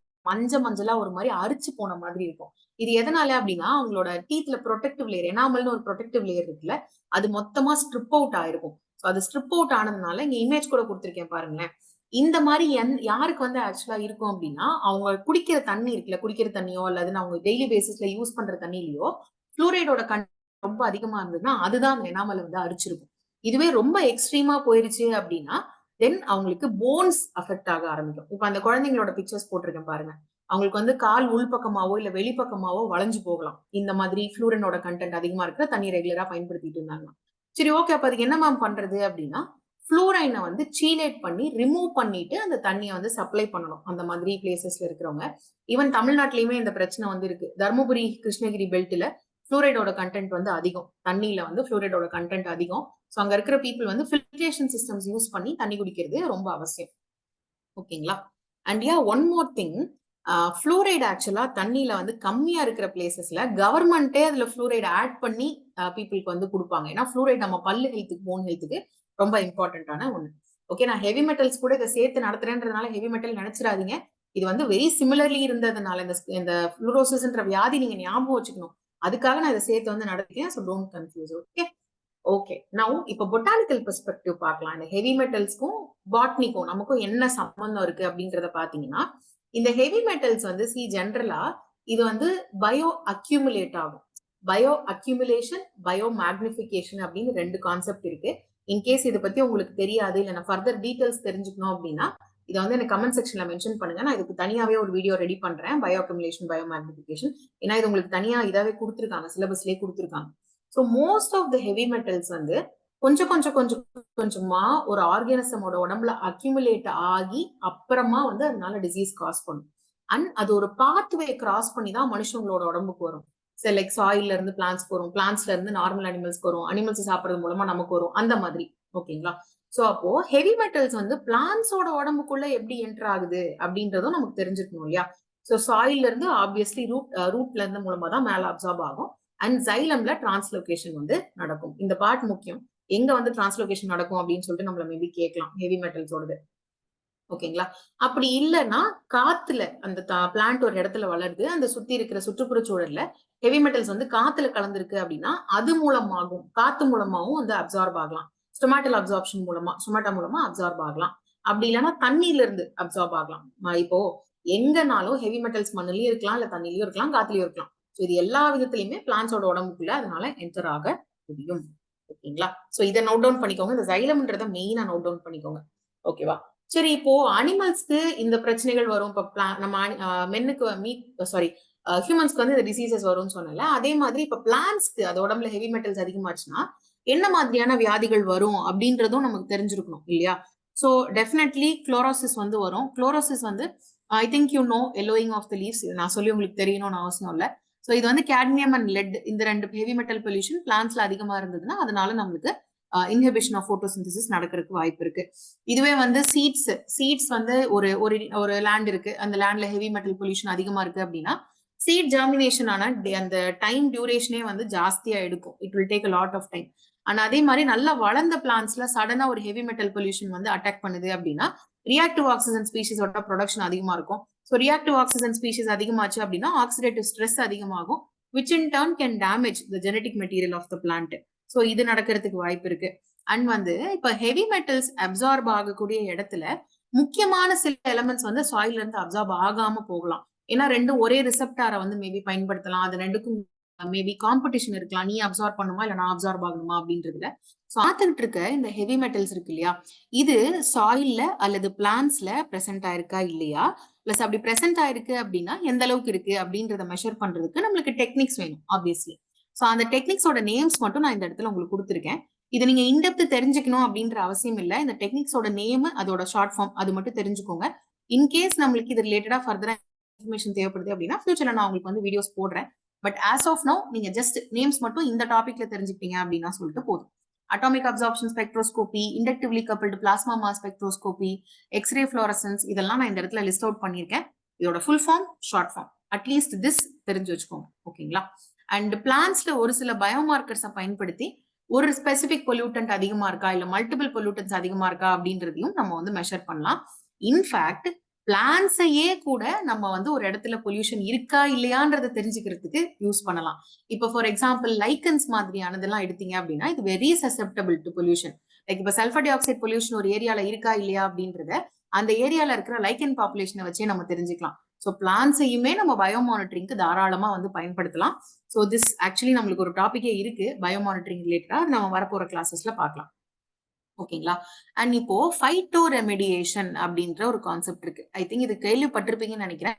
மஞ்சளா ஒரு மாதிரி அரிச்சு போன மாதிரி இருக்கும். இது எதனால அப்படின்னா, அவங்களோட டீத்ல ப்ரொடெக்டிவ் லேயர், எனாமல்னு ஒரு ப்ரொடெக்டிவ் லேயர் இருக்குல்ல, அது மொத்தமா ஸ்ட்ரிப் அவுட் ஆயிருக்கும். அது ஸ்ட்ரிப் அவுட் ஆனதுனால, இங்க இமேஜ் கூட கொடுத்திருக்கேன் பாருங்களேன். இந்த மாதிரி யாருக்கு வந்து ஆக்சுவலா இருக்கும் அப்படின்னா, அவங்க குடிக்கிற தண்ணி இருக்குல்ல, குடிக்கிற தண்ணியோ அல்லது அவங்க டெய்லி பேசிஸ்ல யூஸ் பண்ற தண்ணியிலயோ ஃப்ளூரைடோட ரொம்ப அதிகமா இருந்ததுன்னா அதுதான் அந்த எனாமலை வந்து அரிச்சிருக்கும். இதுவே ரொம்ப எக்ஸ்ட்ரீமா போயிருச்சு அப்படின்னா தென் அவங்களுக்கு போன்ஸ் அஃபெக்ட் ஆக ஆரம்பிக்கும். இப்ப அந்த குழந்தைங்களோட பிக்சர்ஸ் போட்டிருக்கேன் பாருங்க. அவங்களுக்கு வந்து கால் உள்பக்கமாவோ இல்ல வெளிப்பக்கமாவோ வளைஞ்சு போகலாம். இந்த மாதிரி ஃப்ளூரினோட கண்டென்ட் அதிகமா இருக்கிற தண்ணி ரெகுலரா பயன்படுத்திட்டு இருந்தாங்க. சரி, ஓகே. அப்ப அதுக்கு என்ன மேம் பண்றது அப்படின்னா, ஃப்ளூரைனை வந்து சீலேட் பண்ணி ரிமூவ் பண்ணிட்டு அந்த தண்ணியை வந்து சப்ளை பண்ணணும் அந்த மாதிரி பிளேசஸ்ல இருக்கிறவங்க. ஈவன் தமிழ்நாட்டிலயுமே இந்த பிரச்சனை வந்து இருக்கு. தருமபுரி கிருஷ்ணகிரி பெல்ட்ல ஃப்ளூரைடோட கண்டென்ட் வந்து அதிகம். தண்ணியில வந்து ஃப்ளூரைடோட கண்டென்ட் அதிகம். ஸோ அங்க இருக்கிற பீப்புள் வந்து ஃபில்ட்ரேஷன் சிஸ்டம்ஸ் யூஸ் பண்ணி தண்ணி குடிக்கிறது ரொம்ப அவசியம். ஓகேங்களா? And one more thing, fluoride ஆக்சுவலா தண்ணியில வந்து கம்மியா இருக்கிற பிளேசஸ்ல கவர்மெண்டே அதுல ஃப்ளூரைடு ஆட் பண்ணி பீப்புளுக்கு வந்து கொடுப்பாங்க. ஏன்னா ஃப்ளூரைடு நம்ம பல்லு ஹெல்த்துக்கு, போன் ஹெல்த்துக்கு ரொம்ப இம்பார்ட்டன்டான ஒண்ணு. ஓகே, நான் ஹெவி மெட்டல்ஸ் கூட இதை சேர்த்து நடத்துறேன்றதுனால ஹெவி மெட்டல் நினைச்சிடாதீங்க. இது வந்து வெரி சிமிலர்லி இருந்ததுனால இந்த ஃப்ளூரோசிஸ்ன்ற வியாதி நீங்க ஞாபகம் வச்சுக்கணும். அதுக்காக நான் இதை சேர்த்து வந்து நடத்திக்கேன். So don't confuse. Okay okay, now இப்போ பொட்டானிக்கல் பெர்ஸ்பெக்டிவ் பார்க்கலாம். இந்த ஹெவி மெட்டல்ஸ்க்கும் பாட்னிக்கும் நமக்கும் என்ன சம்பந்தம் இருக்கு அப்படின்றத பாத்தீங்கன்னா, இந்த ஹெவி மெட்டல்ஸ் வந்து ஜென்ரலா இது வந்து பயோ அக்யூமுலேட் ஆகும். பயோ அக்யூமுலேஷன், பயோ மேக்னிபிகேஷன் அப்படின்னு 2 கான்செப்ட் இருக்கு. இன்கேஸ் இதை பத்தி உங்களுக்கு தெரியாது இல்ல நான் ஃபர்தர் டீடைல்ஸ் தெரிஞ்சுக்கணும் அப்படின்னா இதை வந்து எனக்கு கமெண்ட் செக்ஷன்ல மென்ஷன் பண்ணுங்க. நான் இதுக்கு தனியாவே ஒரு வீடியோ ரெடி பண்றேன், பயோ அக்யூமுலேஷன், பயோ மேக்னிபிகேஷன். ஏன்னா இது உங்களுக்கு தனியா இதாவே கொடுத்துருக்காங்க, சிலபஸ்லயே கொடுத்துருக்காங்க. So most of the heavy metals வந்து கொஞ்சம் கொஞ்சம் கொஞ்சம் கொஞ்சமா ஒரு ஆர்கானிசமோட உடம்புல அக்யூமுலேட் ஆகி அப்புறமா வந்து அதனால டிசீஸ் காஸ் பண்ணும். அண்ட் அது ஒரு பாத்வே கிராஸ் பண்ணி தான் மனுஷங்களோட உடம்புக்கு வரும். லைக் சாயில்ல இருந்து பிளான்ஸ்க்கு வரும், பிளான்ஸ்ல இருந்து நார்மல் அனிமல்ஸ்க்கு வரும், அனிமல்ஸ் சாப்பிடுறது மூலமா நமக்கு வரும், அந்த மாதிரி. ஓகேங்களா? சோ அப்போ ஹெவி மெட்டல்ஸ் வந்து பிளான்ஸோட உடம்புக்குள்ள எப்படி என்டர் ஆகுது அப்படின்றதும் நமக்கு தெரிஞ்சுக்கணும் இல்லையா? சோ சாயில்ல இருந்து ஆப்வியஸ்லி ரூட்ல இருந்து மூலமா தான் மேல அப்சார்ப் ஆகும். அண்ட் ஜைலம்ல டிரான்ஸ்லோகேஷன் வந்து நடக்கும். இந்த பார்ட் முக்கியம். எங்க வந்து டிரான்ஸ்லோகேஷன் நடக்கும் அப்படின்னு சொல்லிட்டு நம்மள மேபி கேட்கலாம் ஹெவி மெட்டல்ஸோடது. ஓகேங்களா? அப்படி இல்லைன்னா காத்துல அந்த பிளான்ட் ஒரு இடத்துல வளருது, அந்த சுத்தி இருக்கிற சுற்றுப்புற சூழல்ல ஹெவி மெட்டல்ஸ் வந்து காத்துல கலந்துருக்கு அப்படின்னா அது மூலமாகும், காத்து மூலமாவும் வந்து அப்சார்ப் ஆகலாம். ஸ்டொமேட்டல் அப்சார்ப்ஷன் மூலமா, ஸ்டொமேட்டா மூலமா அப்சார்ப் ஆகலாம். அப்படி இல்லைன்னா தண்ணியில இருந்து அப்சார்ப் ஆகலாம். இப்போ எங்கனாலும் ஹெவி மெட்டல்ஸ் மண்ணிலயும் இருக்கலாம், இல்ல தண்ணிலயும் இருக்கலாம், காத்துலயும் இருக்கலாம். இது எல்லா விதத்திலயுமே பிளான்ஸோட உடம்புக்குள்ள அதனால என்டர் ஆக முடியும். ஓகேங்களா? சோ இதை நோட் டவுன் பண்ணிக்கோங்க. இந்த ஜைலம்ன்றத மெயினா நோட் டவுன் பண்ணிக்கோங்க. ஓகேவா? சரி, இப்போ அனிமல்ஸ்க்கு இந்த பிரச்சனைகள் வரும். இப்ப நம்ம மென்னுக்கு ஹியூமன்ஸ்க்கு வந்து இந்த டிசீசஸ் வரும்னு சொன்னல, அதே மாதிரி இப்ப பிளான்ஸ்க்கு அது உடம்புல ஹெவி மெட்டல்ஸ் அதிகமாச்சுன்னா என்ன மாதிரியான வியாதிகள் வரும் அப்படின்றதும் நமக்கு தெரிஞ்சிருக்கணும் இல்லையா? சோ டெஃபினெட்லி குளோரோசிஸ் வந்து வரும். குளோரோசிஸ் வந்து I think yellowing of the leaves. நான் சொல்லி உங்களுக்கு தெரியணும்னு அவசியம் இல்லை. ஸோ இது வந்து கேட்மியம் அண்ட் லெட், இந்த 2 ஹெவி மெட்டல் பொல்யூஷன் பிளான்ஸ்ல அதிகமா இருந்ததுன்னா அதனால நம்மளுக்கு இன்ஹிபிஷன் ஆஃப் போட்டோசிந்தசிஸ் நடக்கிறதுக்கு வாய்ப்பு இருக்கு. இதுவே வந்து சீட்ஸ் வந்து ஒரு லேண்ட் இருக்கு, அந்த லேண்ட்ல ஹெவி மெட்டல் பொல்யூஷன் அதிகமா இருக்கு அப்படின்னா சீட் ஜெர்மினேஷன் ஆன அந்த டைம் டியூரேஷனே வந்து ஜாஸ்தியா எடுக்கும். It will take a lot of time. ஆனா அதே மாதிரி நல்லா வளர்ந்த பிளான்ஸ்ல சடனா ஒரு ஹெவி மெட்டல் பொல்யூஷன் வந்து அட்டாக் பண்ணுது அப்படின்னா ரியாக்டிவ் ஆக்சிஜன் ஸ்பீஷிஸோட ப்ரொடக்ஷன் அதிகமா இருக்கும். ஸோ ரியாக்டிவ் ஆக்சிஜன் ஸ்பீஷிஸ் அதிகமாச்சு அப்படின்னா ஆக்சிடேட்டிவ் ஸ்ட்ரெஸ் அதிகமாகும், which in turn can damage the genetic material of the plant. So இது நடக்கிறதுக்கு வாய்ப்பு இருக்கு. அண்ட் வந்து இப்ப ஹெவி மெட்டல்ஸ் அப்சார்ப் ஆகக்கூடிய இடத்துல முக்கியமான சில எலமெண்ட்ஸ் வந்து சாயில்ல இருந்து அப்சார்ப் ஆகாம போகலாம். ஏன்னா ரெண்டும் ஒரே ரிசெப்டாரை வந்து மேபி பயன்படுத்தலாம். அது ரெண்டுக்கும் மேபி காம்படிஷன் இருக்கலாம், நீ அப்சார்ப் பண்ணுமா இல்ல நான் அப்சார்ப் ஆகணுமா அப்படின்றதுல. பார்த்துக்கிட்டு இருக்க இந்த ஹெவி மெட்டல்ஸ் இருக்கு இல்லையா, இது சாயில்ல அல்லது பிளான்ஸ்ல பிரசன்ட் ஆயிருக்கா இல்லையா, பிளஸ் அப்படி பிரசன்ட் ஆயிருக்கு அப்படின்னா எந்த அளவுக்கு இருக்கு அப்படின்றத மெஷர் பண்றதுக்கு நம்மளுக்கு டெக்னிக்ஸ் வேணும் ஆப்வியஸ்லி. ஸோ அந்த டெக்னிக்ஸோட நேம்ஸ் மட்டும் நான் இந்த இடத்துல உங்களுக்கு கொடுத்துருக்கேன். இதை நீங்க இன்டெப்த் தெரிஞ்சுக்கணும் அப்படின்ற அவசியம் இல்லை. இந்த டெக்னிக்ஸோட நேம், அதோட ஷார்ட் ஃபார்ம் அது மட்டும் தெரிஞ்சுக்கோங்க. இன்கேஸ் நம்மளுக்கு இது ரிலேட்டடா ஃபர்தரா இன்ஃபர்மேஷன் தேவைப்படுது அப்படின்னா ஃபியூச்சர்ல நான் உங்களுக்கு வந்து வீடியோஸ் போடுறேன். பட் ஆஸ் ஆஃப் நவ் நீங்க ஜஸ்ட் நேம்ஸ் மட்டும் இந்த டாபிக்ல தெரிஞ்சுக்கிட்டீங்க அப்படின்னா சொல்லிட்டு போதும். Atomic absorption spectroscopy, inductively coupled plasma mass spectroscopy, x ray fluorescence, இதெல்லாம் நான் இந்த இடத்துல லிஸ்ட் அவுட் பண்ணியிருக்கேன். இதோட full form, short form, at least this தெரிஞ்சு வச்சுக்கோங்க. ஓகேங்களா? அண்ட் பிளான்ஸ்ல ஒரு சில பயோமார்க்கர்ஸை பயன்படுத்தி ஒரு ஸ்பெசிபிக் பொல்யூட்டன்ட் அதிகமா இருக்கா இல்ல மல்டிபிள் பொல்யூட்டன்ஸ் அதிகமா இருக்கா அப்படின்றதையும் நம்ம வந்து மெஷர் பண்ணலாம். இன்ஃபேக்ட் பிளான்ஸையே கூட நம்ம வந்து ஒரு இடத்துல பொல்யூஷன் இருக்கா இல்லையான்றதை தெரிஞ்சுக்கிறதுக்கு யூஸ் பண்ணலாம். இப்போ ஃபார் எக்ஸாம்பிள் லைக்கன்ஸ் மாதிரியானதெல்லாம் எடுத்தீங்க அப்படின்னா இது வெரி சசெப்டபிள் டு பொல்யூஷன். லைக் இப்போ சல்ஃபர் டை ஆக்சைடு பொல்யூஷன் ஒரு ஏரியால இருக்கா இல்லையா அப்படின்றத அந்த ஏரியால இருக்கிற லைக்கன் பாப்புலேஷனை வச்சே நம்ம தெரிஞ்சுக்கலாம். ஸோ பிளான்ஸையுமே நம்ம பயோ மானிட்டரிங்க்கு தாராளமா வந்து பயன்படுத்தலாம். ஸோ திஸ் ஆக்சுவலி நம்மளுக்கு ஒரு டாபிக்கே இருக்கு பயோ மானிட்டரிங் ரிலேட்டடா, நம்ம வரப்போற கிளாஸஸ்ல பார்க்கலாம். ஓகேங்களா? அண்ட் இப்போ ஃபைட்டோ ரெமெடியேஷன் அப்படின்ற ஒரு கான்செப்ட் இருக்கு. ஐ திங்க் இது கேள்விப்பட்டிருப்பீங்கன்னு நினைக்கிறேன்.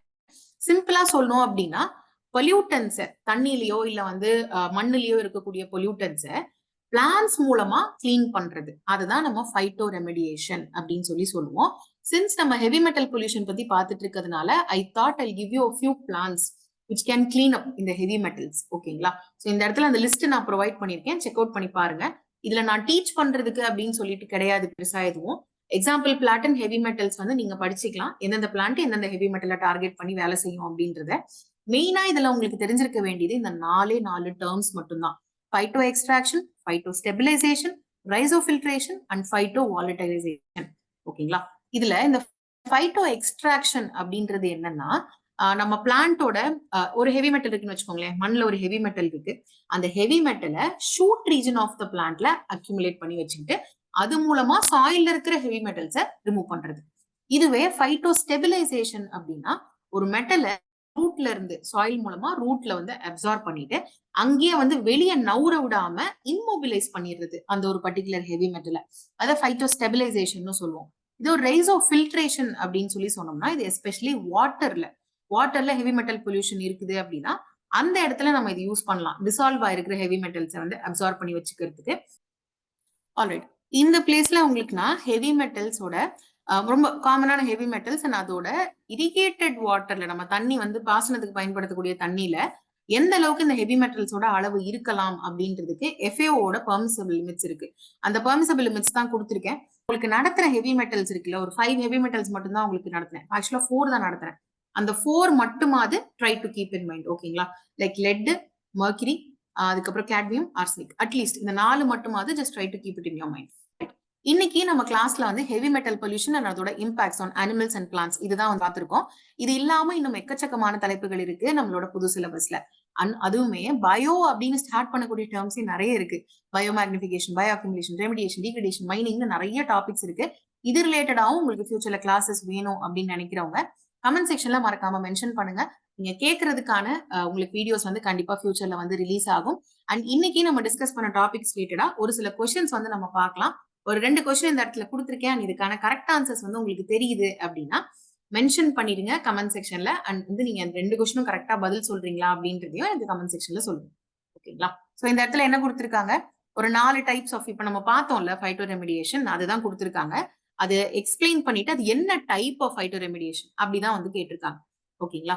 சிம்பிளா சொல்லணும் அப்படின்னா பொல்யூட்டன்ஸை, தண்ணியிலயோ இல்ல வந்து மண்ணிலயோ இருக்கக்கூடிய பொல்யூட்டன்ஸை பிளான்ஸ் மூலமா கிளீன் பண்றது அதுதான் நம்ம ஃபைட்டோ ரெமெடியேஷன் அப்படின்னு சொல்லி சொல்லுவோம். சின்ஸ் நம்ம ஹெவி மெட்டல் பொல்யூஷன் பத்தி பார்த்துட்டு இருக்கிறதுனால I thought I give you a few plants which can clean up இந்த ஹெவி மெட்டல்ஸ். ஓகேங்களா? ஸோ இந்த இடத்துல அந்த லிஸ்ட் நான் ப்ரொவைட் பண்ணியிருக்கேன், செக் அவுட் பண்ணி பாருங்க. இதுல நான் டீச் பண்றதுக்கு அப்படின்னு சொல்லிட்டு கிடையாது பெருசா எதுவும். Example plant and heavy metals வந்து நீங்க படிச்சுக்கலாம், எந்தெந்த பிளான்ட் எந்தெந்த ஹெவி மெட்டலை டார்கெட் பண்ணி வேலை செய்யும் அப்படின்றத. மெயினா இதுல உங்களுக்கு தெரிஞ்சிருக்க வேண்டியது இந்த 4 டேர்ம்ஸ் மட்டும்தான். Phyto extraction, phyto stabilisation, rhizofiltration and phyto volatilisation. ஓகேங்களா? இதுல இந்த பைட்டோ எக்ஸ்ட்ராக்ஷன் அப்படின்றது என்னன்னா, நம்ம பிளான்ட்டோட ஒரு ஹெவி மெட்டல் இருக்குன்னு வச்சுக்கோங்களேன், மண்ணில் ஒரு ஹெவி மெட்டல் இருக்கு. அந்த ஹெவி மெட்டலை ஷூட் ரீஜன் ஆஃப் த பிளான்ட்ல அக்யூமுலேட் பண்ணி வச்சுக்கிட்டு அது மூலமா சாயில்ல இருக்கிற ஹெவி மெட்டல்ஸை ரிமூவ் பண்றது. இதுவே பைட்டோ ஸ்டெபிலைசேஷன் அப்படின்னா ஒரு மெட்டலை ரூட்ல இருந்து சாயில் மூலமா ரூட்ல வந்து அப்சார்ப் பண்ணிட்டு அங்கேயே வந்து வெளியே நவுற விடாம இம்மொபிலைஸ் பண்ணிடுறது அந்த ஒரு பர்டிகுலர் ஹெவி மெட்டலை. அதை பைட்டோ ஸ்டெபிலைசேஷன் சொல்லுவோம். இது ஒரு ரைசோ ஃபில்ட்ரேஷன் அப்படின்னு சொல்லி சொன்னோம்னா இது எஸ்பெஷலி வாட்டர்ல ஹெவி மெட்டல் பொல்யூஷன் இருக்குது அப்படின்னா அந்த இடத்துல நம்ம இது யூஸ் பண்ணலாம், டிசால்வ் ஆயிருக்கிற ஹெவி மெட்டல்ஸை வந்து அப்சார்ப் பண்ணி வச்சுக்கிறதுக்கு. ஆல்ரைட், இந்த பிளேஸ்ல உங்களுக்கு நான் ஹெவி மெட்டல்ஸோட ரொம்ப காமனான ஹெவி மெட்டல்ஸ் அண்ட் அதோட இரிகேட்டட் வாட்டர்ல நம்ம தண்ணி வந்து பாசனத்துக்கு பயன்படுத்தக்கூடிய தண்ணியில எந்த அளவுக்கு இந்த ஹெவி மெட்டல்ஸோட அளவு இருக்கலாம் அப்படின்றதுக்கு FAOட பெர்மிசபிள் லிமிட்ஸ் இருக்கு. அந்த பெர்மிசபிள் லிமிட்ஸ் தான் கொடுத்துருக்கேன். உங்களுக்கு நடத்துற ஹெவி மெட்டல்ஸ் இருக்குல்ல, ஒரு 5 ஹெவி மெட்டல்ஸ் மட்டும் தான் உங்களுக்கு நடத்துறேன். ஆக்சுவலா 4 தான் நடத்துறேன். அந்த 4 மட்டுமாவது try to keep in mind. ஓகேங்களா? லைக் லெட், மர்க்யூரி, அதுக்கப்புறம் கேட்மியம், ஆர்சனிக். அட்லீஸ்ட் இந்த 4 மட்டுமாவது just try to keep it in your mind. இன்னைக்கு நம்ம கிளாஸ்ல வந்து ஹெவி மெட்டல் பொல்யூஷன் அண்ட் அதோட impacts on animals and plants இதுதான் வந்து பார்த்திருக்கோம். இது இல்லாம இன்னும் எக்கச்சக்கமான தலைப்புகள் இருக்கு நம்மளோட புது சிலபஸ்ல. அதுவுமே பயோ அப்படின்னு ஸ்டார்ட் பண்ணக்கூடிய டேர்ம்ஸ் நிறைய இருக்கு. Bio magnification, bio accumulation, remediation, degradation, mining நிறைய டாபிக்ஸ் இருக்கு. இது ரிலேட்டடாவும் உங்களுக்கு ஃபியூச்சர்ல கிளாஸஸ் வேணும் அப்படின்னு நினைக்கிறவங்க கமெண்ட் செக்ஷன்ல மறக்காம மென்ஷன் பண்ணுங்க. நீங்க கேட்கறதுக்கான உங்களுக்கு வீடியோஸ் வந்து கண்டிப்பா ஃபியூச்சர்ல வந்து ரிலீஸ் ஆகும். அண்ட் இன்னைக்கு நம்ம டிஸ்கஸ் பண்ண டாபிக்ஸ் ரிலேட்டடா ஒரு சில கொஸ்டின்ஸ் வந்து நம்ம பார்க்கலாம். ஒரு 2 கொஸ்டின் இந்த இடத்துல கொடுத்துருக்கேன். இதுக்கான கரெக்ட் ஆன்சர்ஸ் வந்து உங்களுக்கு தெரியுது அப்படின்னா மென்ஷன் பண்ணிடுங்க கமெண்ட் செக்ஷன்ல. அண்ட் வந்து நீங்க அந்த 2 கொஸ்டினும் கரெக்டா பதில் சொல்றீங்களா அப்படின்றதையும் எனக்கு கமெண்ட் செக்ஷன்ல சொல்லுங்க. ஓகேங்களா? சோ இந்த இடத்துல என்ன கொடுத்துருக்காங்க, ஒரு 4 டைப்ஸ் ஆஃப், இப்ப நம்ம பார்த்தோம்ல ஃபைட்டோ ரெமிடியேஷன், அதுதான் கொடுத்துருக்காங்க. அது எக்ஸ்பிளைன் பண்ணிட்டு அது என்ன டைப் ஆஃப் ஃபைட்டோ ரெமிடியேஷன் அப்படிதான் வந்து கேட்டிருக்காங்க. ஓகேங்களா?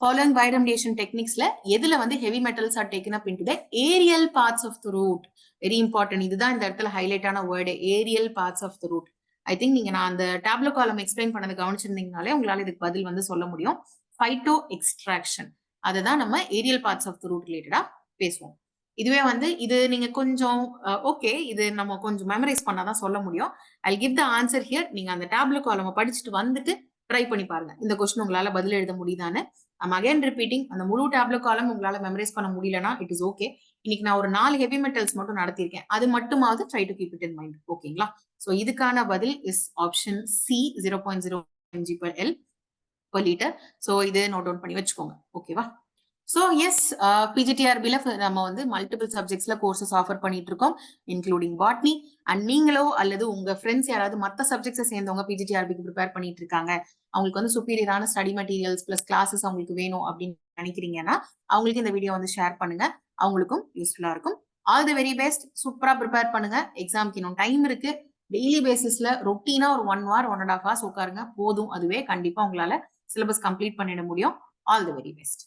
Following bioremediation techniquesல எதுல வந்து heavy metals are taken up into the aerial parts of the root. Very important. இதுதான் இந்த இடத்துல ஹைலைட் ஆன word, aerial parts of the root. I think நீங்க நான் அந்த டேப்லோ காலம் எக்ஸ்பிளைன் பண்ணது கவனிச்சிருந்தீங்கனாலே உங்களால இதுக்கு பதில் வந்து சொல்ல முடியும். ஃபைட்டோ எக்ஸ்ட்ராக்ஷன், அதுதான் நம்ம aerial parts of the root ரிலேட்டடா பேசுவோம். இதுவே வந்து இது நீங்க கொஞ்சம் ஓகே, இது நம்ம கொஞ்சம் மெமரைஸ் பண்ணாதான் சொல்ல முடியும். I give the answer here. நீங்க அந்த டேப்லோ காலம் படிச்சுட்டு வந்துட்டு ட்ரை பண்ணி பாருங்க இந்த கொஸ்டின் உங்களால பதில் எழுத முடியுதான்னு. I'm again repeating, அந்த முழு டேப்லோ காலம் உங்களால மெமரைஸ் பண்ண முடியலனா இட் இஸ் ஓகே. இன்னைக்கு நான் ஒரு 4 ஹெவி மெட்டல்ஸ் மட்டும் நடத்தியிருக்கேன், அது மட்டுமாவது try to keep it in mind. ஓகேங்களா? சோ இதுக்கான பதில் is option C, 0.0 mg/L per liter. So இது நோட் டவுன் பண்ணி வச்சுக்கோங்க. ஓகேவா? ஸோ எஸ், பிஜிடிஆர்பில நம்ம வந்து மல்டிபிள் சப்ஜெக்ட்ஸ்ல கோர்சஸ் ஆஃபர் பண்ணிட்டு இருக்கோம், இன்க்ளூடிங் பாட்னி. அண்ட் நீங்களோ அல்லது உங்க ஃப்ரெண்ட்ஸ் யாராவது மற்ற சப்ஜெக்ட்ஸை சேர்ந்தவங்க பிஜிடிஆர்பிக்கு ப்ரிப்பேர் பண்ணிட்டு இருக்காங்க, அவங்களுக்கு வந்து சுப்பீரியரான ஸ்டடி மெட்டீரியல்ஸ் பிளஸ் கிளாஸஸ் அவங்களுக்கு வேணும் அப்படின்னு நினைக்கிறீங்கன்னா அவங்களுக்கு இந்த வீடியோ வந்து ஷேர் பண்ணுங்க, அவங்களுக்கும் யூஸ்ஃபுல்லா இருக்கும். All the very best. சூப்பரா ப்ரிப்பேர் பண்ணுங்க. எக்ஸாம்க்கு இன்னும் டைம் இருக்கு. டெய்லி பேசிஸ்ல ரொட்டீனா ஒரு 1 hour 1.5 hours உட்காருங்க போதும். அதுவே கண்டிப்பா உங்களால சிலபஸ் கம்ப்ளீட் பண்ணிட முடியும். All the very best.